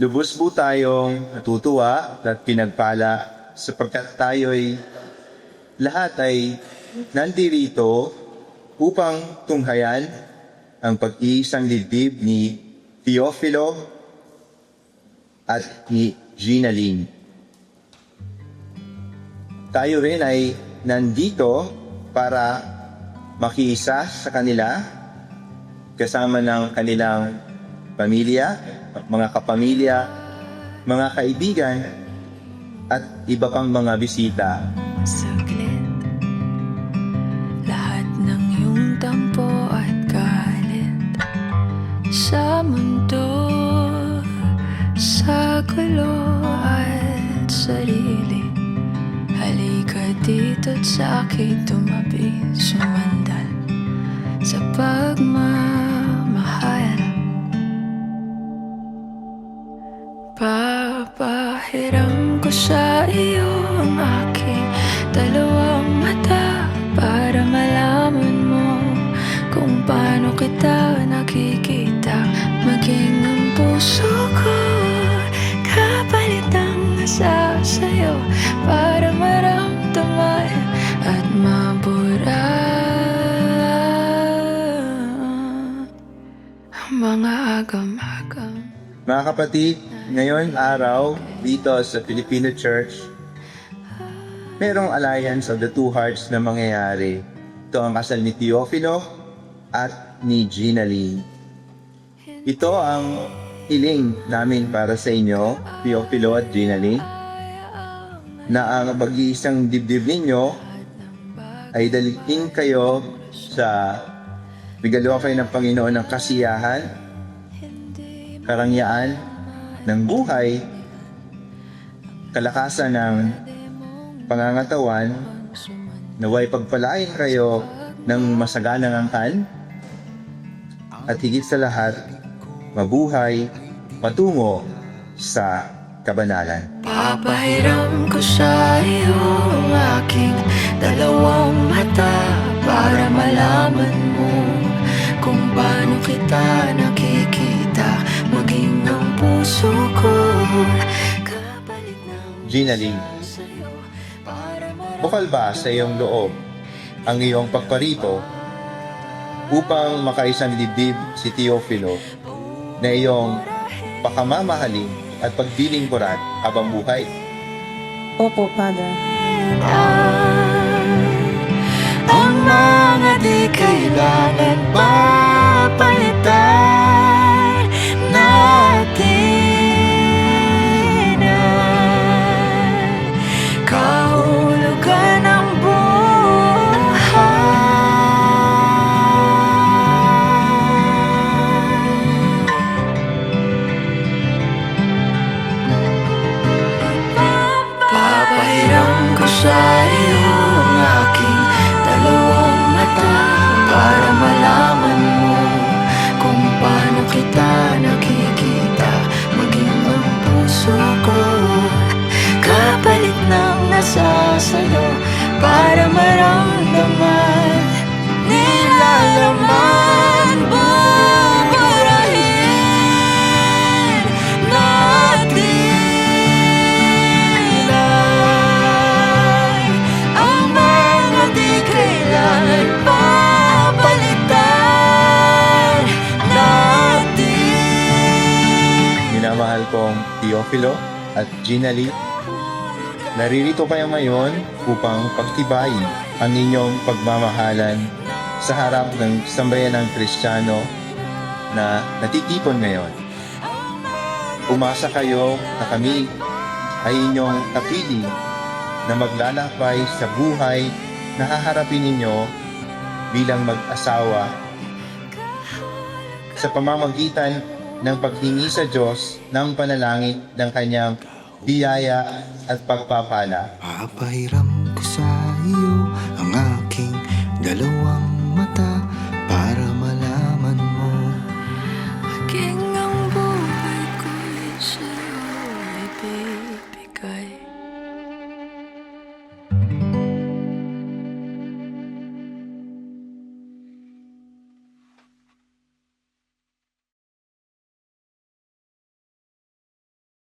Lubos po tayong natutuwa at pinagpala sapagkat tayo'y lahat ay nandirito upang tunghayan ang pag-iisang dibdib ni Teofilo at ni Gina Lynn. Tayo rin ay nandito para makiisa sa kanila kasama ng kanilang pamilya, mga kapamilya, mga kaibigan, at iba pang mga bisita. Saglit, lahat ng iyong tampo at galit sa mundo, sa gulo at sarili. Halika dito't sa akin tumabi, sumandal sa pagmamahal. Papahiram ko sa iyo ang aking dalawang mata para malaman mo kung paano kita nakikita. Maging ang puso ko kapalit ang nasa sa'yo para maramdaman at mabura ang mga agam-agam. Mga kapatid, ngayon araw dito sa Filipino Church, merong alliance of the two hearts na mangyayari. Ito ang kasal ni Teofilo at ni Gina Lynn. Ito ang hiling namin para sa inyo, Teofilo at Gina Lynn, na ang pag-iisang dibdib ninyo ay dalhin kayo sa bigalaw kayo ng Panginoon ng kasiyahan, karangyaan ng buhay, kalakasan ng pangangatawan, naway pagpalain kayo ng masaganang angkan, at higit sa lahat, mabuhay patungo sa kabanalan. Papahiram ko sa iyo ang aking dalawang mata para malaman mo kung paano kita nakikita. Maging ang puso ko kapalit ng Gina Lynn, sa'yo para bukal ba sa iyong loob ang iyong pagparito upang makaisang dibdib si Teofilo na iyong pakamamahalin at pagdilingkuran habang buhay? Opo, Father. ang mga di kailangan papalitan natin ay kahulugan ng Papahiram ko sa iyo ang aking dalawang mata para malaman mo kung paano kita nakikita. Maging ang puso ko kapalit ng nasa sa'yo para maramdaman nilalaman buburahin natin ay ang mga di kailangan papalitan natin. Minamahal kong Teofilo at Gina Lynn, naririto kayo ngayon upang pagtibayin ang inyong pagmamahalan sa harap ng sambayanang Kristiyano na natitipon ngayon. Umasa kayo na kami ay inyong napili na maglalakbay sa buhay na haharapin ninyo bilang mag-asawa sa pamamagitan ng paghingi sa Diyos ng panalangin ng kanyang biyaya at pagpapala. Papahiram ko sa iyo